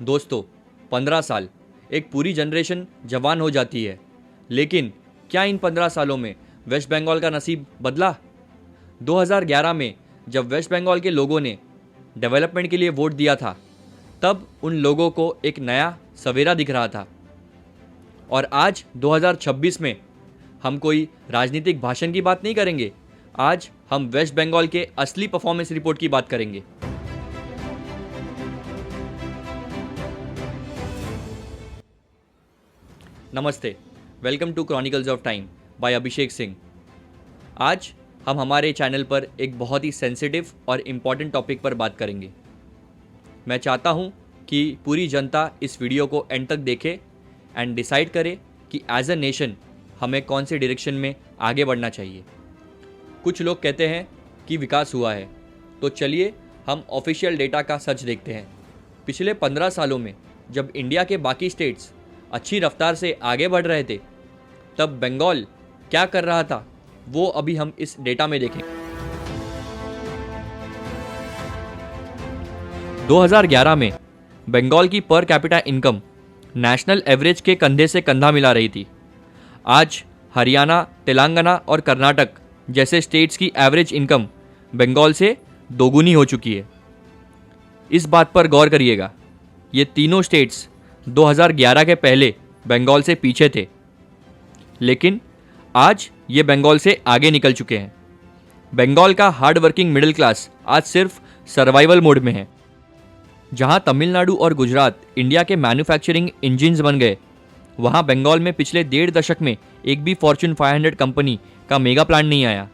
दोस्तों, 15 साल, एक पूरी जनरेशन जवान हो जाती है। लेकिन क्या इन 15 सालों में वेस्ट बंगाल का नसीब बदला? 2011 में जब वेस्ट बंगाल के लोगों ने डेवलपमेंट के लिए वोट दिया था, तब उन लोगों को एक नया सवेरा दिख रहा था। और आज 2026 में हम कोई राजनीतिक भाषण की बात नहीं करेंगे। आज हम वेस्ट बंगाल के असली परफॉर्मेंस रिपोर्ट की बात करेंगे। नमस्ते, welcome to chronicles of time by Abhishek Singh. आज हम हमारे चैनल पर एक बहुत ही सेंसिटिव और इम्पॉर्टेंट टॉपिक पर बात करेंगे। मैं चाहता हूं कि पूरी जनता इस वीडियो को एंड तक देखे एंड डिसाइड करे कि एज अ नेशन हमें कौन से डायरेक्शन में आगे बढ़ना चाहिए। कुछ लोग कहते हैं कि विकास हुआ है, तो चलिए हम ऑफिशियल डेटा का सच देखते हैं। पिछले 15 सालों में जब इंडिया के बाकी स्टेट्स अच्छी रफ्तार से आगे बढ़ रहे थे, तब बंगाल क्या कर रहा था, वो अभी हम इस डेटा में देखें। 2011 में बंगाल की per capita income national average के कंधे से कंधा मिला रही थी। आज हरियाणा, तेलंगाना और कर्नाटक जैसे स्टेट्स की एवरेज इनकम बंगाल से दोगुनी हो चुकी है। इस बात पर गौर करिएगा, ये तीनों स्टेट्स 2011 के पहले बंगाल से पीछे थे, लेकिन आज ये बंगाल से आगे निकल चुके हैं। बंगाल का हार्ड वर्किंग मिडिल क्लास आज सिर्फ सर्वाइवल मोड में है। जहां तमिलनाडु और गुजरात इंडिया के मैन्युफैक्चरिंग इंजिन्स बन गए, वहां बंगाल में पिछले 1.5 दशक में एक भी फॉर्च्यून 500 कंपनी का मेगा प्लांट नहीं आया।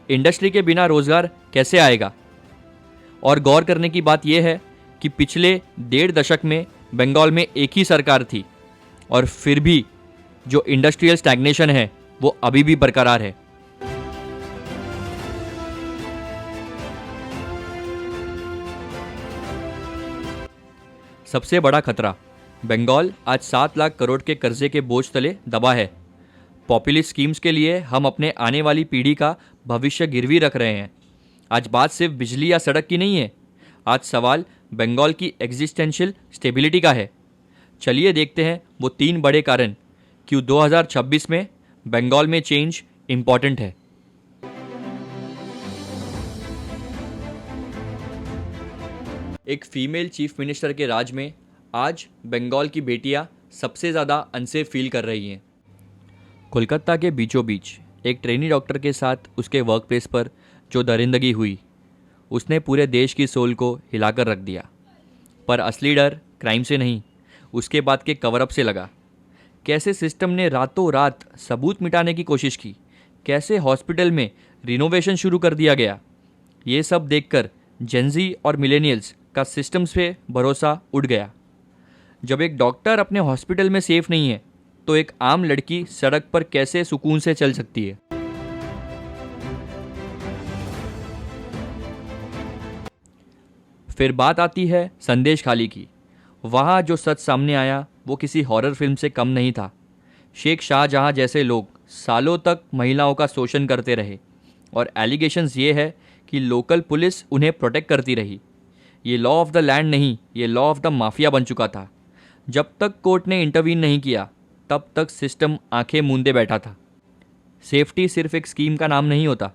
इंडस्ट्री के बिना रोजगार कैसे आएगा? और गौर करने की बात यह है कि पिछले 1.5 दशक में बंगाल में एक ही सरकार थी, और फिर भी जो इंडस्ट्रियल स्टैग्नेशन है वो अभी भी बरकरार है। सबसे बड़ा खतरा, बंगाल आज 7 लाख करोड़ के कर्जे के बोझ तले दबा है। पॉपुलिस्ट स्कीम्स के लिए हम अपने आने वाली पीढ़ी का भविष्य गिरवी रख रहे हैं। आज बात सिर्फ बिजली या सड़क की नहीं है, आज सवाल बंगाल की एग्जिस्टेंशियल स्टेबिलिटी का है। चलिए देखते हैं वो 3 बड़े कारण क्यों 2026 में बंगाल में चेंज इंपॉर्टेंट है। एक फीमेल चीफ मिनिस्टर के राज में आज बंगाल की बेटियां सबसे ज़्यादा अनसेफ फील कर रही हैं। कोलकाता के बीचों बीच एक ट्रेनी डॉक्टर के साथ उसके वर्क प्लेस पर जो दरिंदगी हुई, उसने पूरे देश की सोल को हिलाकर रख दिया। पर असली डर क्राइम से नहीं, उसके बाद के कवरअप से लगा। कैसे सिस्टम ने रातों रात सबूत मिटाने की कोशिश की, कैसे हॉस्पिटल में रिनोवेशन शुरू कर दिया गया। ये सब देखकर जेनजी और मिलेनियल्स का सिस्टम्स पे भरोसा उड़ गया। जब एक डॉक्टर अपने हॉस्पिटल में सेफ नहीं है, तो एक आम लड़की सड़क पर कैसे सुकून से चल सकती है? फिर बात आती है संदेश खाली की। वहाँ जो सच सामने आया वो किसी हॉरर फिल्म से कम नहीं था। शेख शाहजहां जैसे लोग सालों तक महिलाओं का शोषण करते रहे, और एलिगेशंस ये है कि लोकल पुलिस उन्हें प्रोटेक्ट करती रही। ये लॉ ऑफ द लैंड नहीं, ये लॉ ऑफ द माफिया बन चुका था। जब तक कोर्ट ने इंटरवीन नहीं किया, तब तक सिस्टम आंखें मूंदे बैठा था। सेफ्टी सिर्फ एक स्कीम का नाम नहीं होता,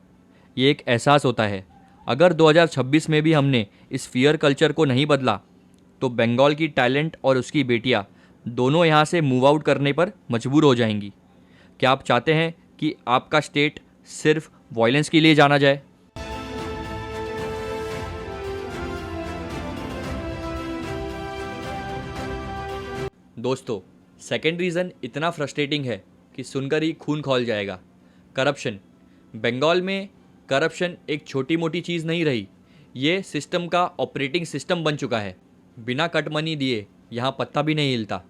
ये एक एहसास होता है। अगर 2026 में भी हमने इस फियर कल्चर को नहीं बदला, तो बंगाल की टैलेंट और उसकी बेटियां दोनों यहाँ से मूव आउट करने पर मजबूर हो जाएंगी। क्या आप चाहते हैं कि आपका स्टेट सिर्फ वायलेंस के लिए जाना जाए? दोस्तों, सेकेंड रीज़न इतना फ्रस्ट्रेटिंग है कि सुनकर ही खून खौल जाएगा। करप्शन। बंगाल में करप्शन एक छोटी मोटी चीज़ नहीं रही, ये सिस्टम का ऑपरेटिंग सिस्टम बन चुका है। बिना कट मनी दिए यहाँ पत्ता भी नहीं हिलता।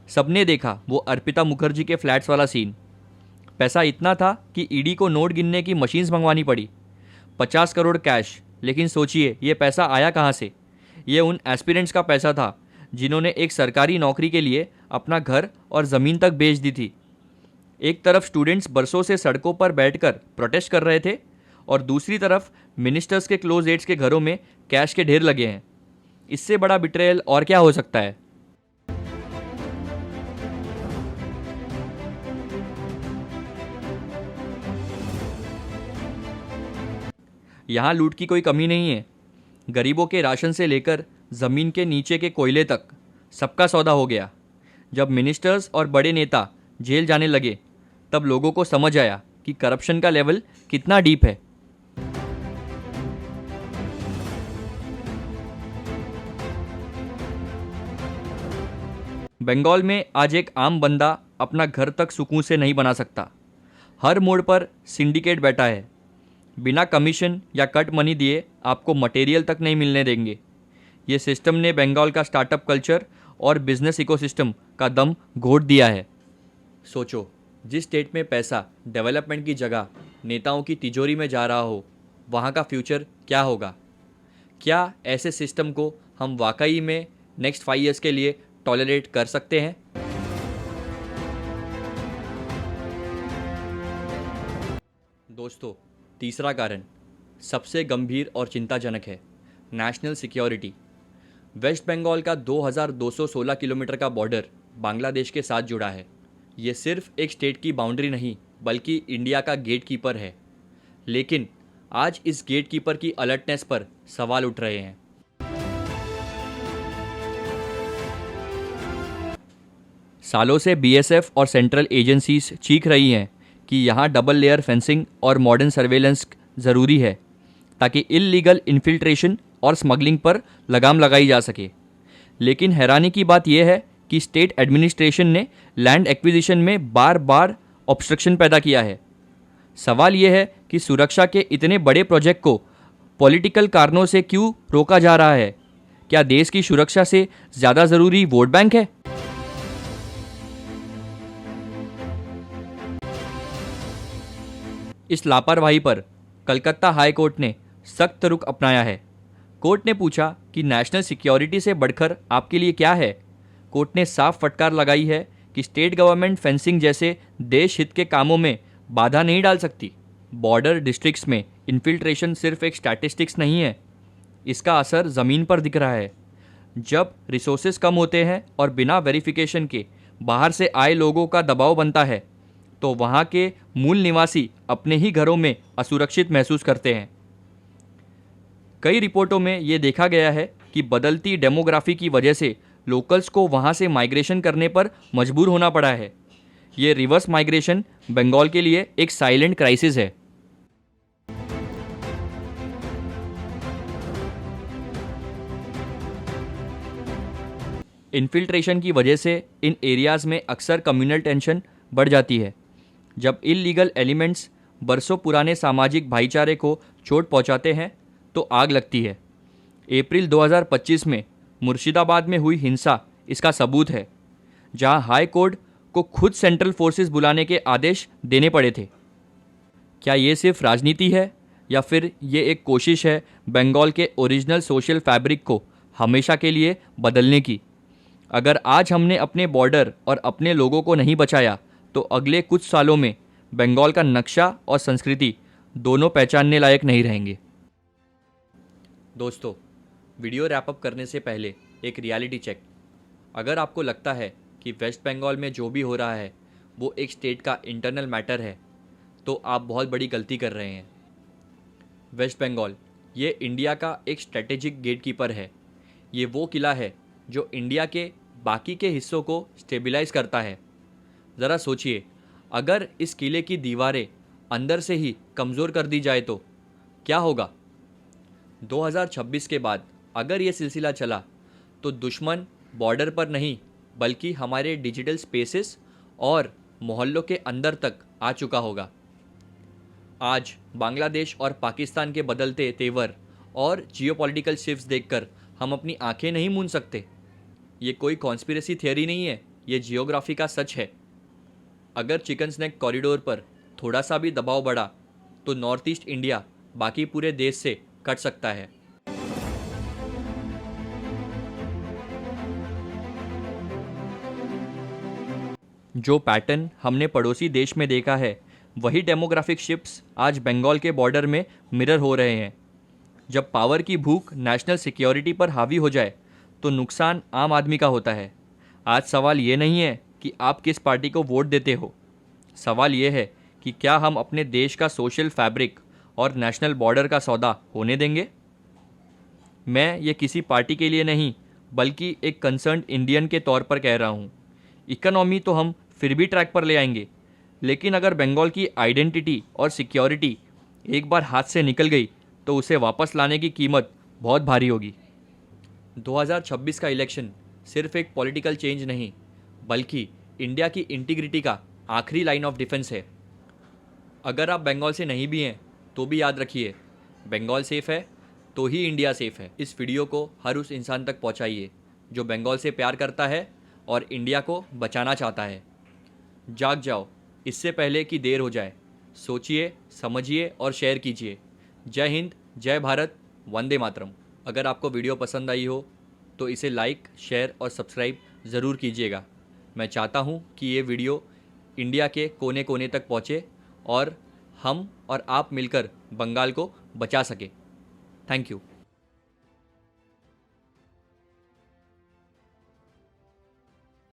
सबने देखा वो अर्पिता मुखर्जी के फ्लैट्स वाला सीन। पैसा इतना था कि ईडी को नोट गिनने की मशीन्स मंगवानी पड़ी। 50 करोड़ कैश, लेकिन सोचिए ये पैसा आया कहाँ से? ये उन एस्पिरेंट्स का पैसा था जिन्होंने एक सरकारी नौकरी के लिए अपना घर और ज़मीन तक बेच दी थी। एक तरफ स्टूडेंट्स बरसों से सड़कों पर बैठकर प्रोटेस्ट कर रहे थे और दूसरी तरफ मिनिस्टर्स के क्लोज एड्स के घरों में कैश के ढेर लगे हैं। इससे बड़ा बिट्रेयल और क्या हो सकता है। यहाँ लूट की कोई कमी नहीं है। गरीबों के राशन से लेकर ज़मीन के नीचे के कोयले तक सबका सौदा हो गया। जब मिनिस्टर्स और बड़े नेता जेल जाने लगे तब लोगों को समझ आया कि करप्शन का लेवल कितना डीप है। बंगाल में आज एक आम बंदा अपना घर तक सुकून से नहीं बना सकता। हर मोड़ पर सिंडिकेट बैठा है। बिना कमीशन या कट मनी दिए आपको मटेरियल तक नहीं मिलने देंगे। ये सिस्टम ने बंगाल का स्टार्टअप कल्चर और बिजनेस इकोसिस्टम का दम घोट दिया है। सोचो, जिस स्टेट में पैसा डेवलपमेंट की जगह नेताओं की तिजोरी में जा रहा हो, वहाँ का फ्यूचर क्या होगा। क्या ऐसे सिस्टम को हम वाकई में नेक्स्ट 5 ईयर्स के लिए टॉलरेट कर सकते हैं। दोस्तों, तीसरा कारण सबसे गंभीर और चिंताजनक है, नेशनल सिक्योरिटी। वेस्ट बंगाल का 2216 किलोमीटर का बॉर्डर बांग्लादेश के साथ जुड़ा है। ये सिर्फ एक स्टेट की बाउंड्री नहीं बल्कि इंडिया का गेट कीपर है। लेकिन आज इस गेट कीपर की अलर्टनेस पर सवाल उठ रहे हैं। सालों से बीएसएफ और सेंट्रल एजेंसीज चीख रही हैं कि यहाँ डबल लेयर फेंसिंग और मॉडर्न सर्वेलेंस ज़रूरी है ताकि इल्लीगल इन्फिल्ट्रेशन और स्मगलिंग पर लगाम लगाई जा सके। लेकिन हैरानी की बात यह है कि स्टेट एडमिनिस्ट्रेशन ने लैंड एक्विजिशन में बार बार ऑब्स्ट्रक्शन पैदा किया है। सवाल यह है कि सुरक्षा के इतने बड़े प्रोजेक्ट को पॉलिटिकल कारणों से क्यों रोका जा रहा है। क्या देश की सुरक्षा से ज़्यादा ज़रूरी वोट बैंक है। इस लापरवाही पर कलकत्ता हाई कोर्ट ने सख्त रुख अपनाया है। कोर्ट ने पूछा कि नेशनल सिक्योरिटी से बढ़कर आपके लिए क्या है। कोर्ट ने साफ फटकार लगाई है कि स्टेट गवर्नमेंट फेंसिंग जैसे देश हित के कामों में बाधा नहीं डाल सकती। बॉर्डर डिस्ट्रिक्ट्स में इन्फिल्ट्रेशन सिर्फ एक स्टैटिस्टिक्स नहीं है, इसका असर ज़मीन पर दिख रहा है। जब रिसोर्सेज कम होते हैं और बिना वेरिफिकेशन के बाहर से आए लोगों का दबाव बनता है तो वहाँ के मूल निवासी अपने ही घरों में असुरक्षित महसूस करते हैं। कई रिपोर्टों में ये देखा गया है कि बदलती डेमोग्राफी की वजह से लोकल्स को वहाँ से माइग्रेशन करने पर मजबूर होना पड़ा है। ये रिवर्स माइग्रेशन बंगाल के लिए एक साइलेंट क्राइसिस है। इन्फिल्ट्रेशन की वजह से इन एरियाज़ में अक्सर कम्युनल टेंशन बढ़ जाती है। जब इल्लीगल एलिमेंट्स बरसों पुराने सामाजिक भाईचारे को चोट पहुंचाते हैं तो आग लगती है। अप्रैल 2025 में मुर्शिदाबाद में हुई हिंसा इसका सबूत है, जहां हाई कोर्ट को खुद सेंट्रल फोर्सेस बुलाने के आदेश देने पड़े थे। क्या ये सिर्फ राजनीति है या फिर ये एक कोशिश है बंगाल के ओरिजिनल सोशल फैब्रिक को हमेशा के लिए बदलने की। अगर आज हमने अपने बॉर्डर और अपने लोगों को नहीं बचाया तो अगले कुछ सालों में बंगाल का नक्शा और संस्कृति दोनों पहचानने लायक नहीं रहेंगे। दोस्तों, वीडियो रैप अप करने से पहले एक रियलिटी चेक। अगर आपको लगता है कि वेस्ट बंगाल में जो भी हो रहा है वो एक स्टेट का इंटरनल मैटर है तो आप बहुत बड़ी गलती कर रहे हैं। वेस्ट बंगाल ये इंडिया का एक स्ट्रेटेजिक गेटकीपर है। ये वो किला है जो इंडिया के बाकी के हिस्सों को स्टेबलाइज करता है। ज़रा सोचिए, अगर इस किले की दीवारें अंदर से ही कमज़ोर कर दी जाए तो क्या होगा। 2026 के बाद अगर ये सिलसिला चला तो दुश्मन बॉर्डर पर नहीं बल्कि हमारे डिजिटल स्पेसेस और मोहल्लों के अंदर तक आ चुका होगा। आज बांग्लादेश और पाकिस्तान के बदलते तेवर और जियोपॉलिटिकल शिफ्ट्स देखकर हम अपनी आंखें नहीं मूंद सकते। ये कोई कॉन्स्पिरेसी थियरी नहीं है, ये जियोग्राफी का सच है। अगर चिकन स्नैक कॉरिडोर पर थोड़ा सा भी दबाव बढ़ा तो नॉर्थ ईस्ट इंडिया बाकी पूरे देश से कट सकता है। जो पैटर्न हमने पड़ोसी देश में देखा है, वही डेमोग्राफिक शिफ्ट्स आज बंगाल के बॉर्डर में मिरर हो रहे हैं। जब पावर की भूख नेशनल सिक्योरिटी पर हावी हो जाए तो नुकसान आम आदमी का होता है। आज सवाल ये नहीं है कि आप किस पार्टी को वोट देते हो, सवाल ये है कि क्या हम अपने देश का सोशल फैब्रिक और नेशनल बॉर्डर का सौदा होने देंगे। मैं ये किसी पार्टी के लिए नहीं, बल्कि एक कंसर्न्ड इंडियन के तौर पर कह रहा हूँ। इकोनॉमी तो हम फिर भी ट्रैक पर ले आएंगे, लेकिन अगर बंगाल की आइडेंटिटी और सिक्योरिटी एक बार हाथ से निकल गई तो उसे वापस लाने की कीमत बहुत भारी होगी। 2026 का इलेक्शन सिर्फ एक पॉलिटिकल चेंज नहीं, बल्कि इंडिया की इंटीग्रिटी का आखिरी लाइन ऑफ डिफेंस है। अगर आप बंगाल से नहीं भी हैं तो भी याद रखिए, बंगाल सेफ है तो ही इंडिया सेफ है। इस वीडियो को हर उस इंसान तक पहुंचाइए जो बंगाल से प्यार करता है और इंडिया को बचाना चाहता है। जाग जाओ इससे पहले कि देर हो जाए। सोचिए, समझिए और शेयर कीजिए। जय हिंद, जय भारत, वंदे मातरम। अगर आपको वीडियो पसंद आई हो तो इसे लाइक, शेयर और सब्सक्राइब ज़रूर कीजिएगा। मैं चाहता हूँ कि ये वीडियो इंडिया के कोने कोने तक पहुँचे और हम और आप मिलकर बंगाल को बचा सके। Thank you.